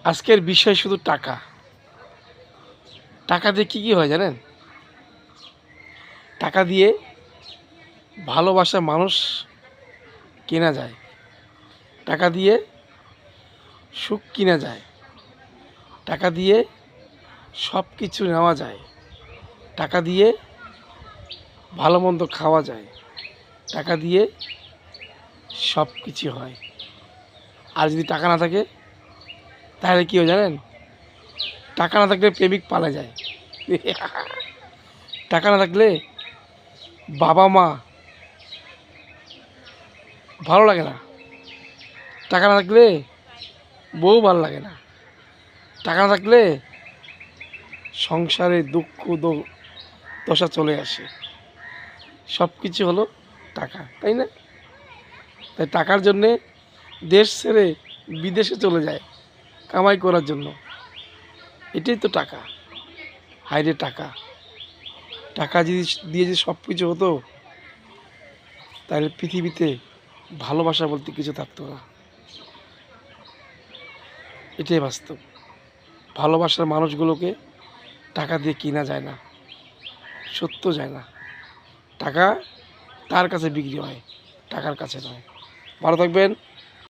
আজকের বিষয় শুধু টাকা। টাকা দিয়ে কী হয় জানেন? টাকা দিয়ে ভালোবাসার মানুষ কেনা যায়, টাকা দিয়ে সুখ কিনা যায়, টাকা দিয়ে সব কিছু নেওয়া যায়, টাকা দিয়ে ভালো মন্দ খাওয়া যায়, টাকা দিয়ে সব কিছু হয়। আর যদি টাকা না থাকে তাহলে কী হয় জানেন? টাকা না থাকলে প্রেমিক পালা যায়। টাকা না থাকলে বাবা মা ভালো লাগে না, টাকা না থাকলে বউ ভালো লাগে না, টাকা না থাকলে সংসারে দুঃখ দশা চলে আসে। সব কিছু হলো টাকা, তাই না? তাই টাকার জন্যে দেশ ছেড়ে বিদেশে চলে যায় কামাই করার জন্য। এটাই তো টাকা। হায়রে টাকা! টাকা যদি দিয়ে যে সব কিছু হতো তাহলে পৃথিবীতে ভালোবাসা বলতে কিছু থাকতো না। এটাই বাস্তব। ভালোবাসার মানুষগুলোকে টাকা দিয়ে কেনা যায় না, সত্য যায় না। টাকা তার কাছে বিক্রি হয়, টাকার কাছে নয়। ভালো থাকবেন।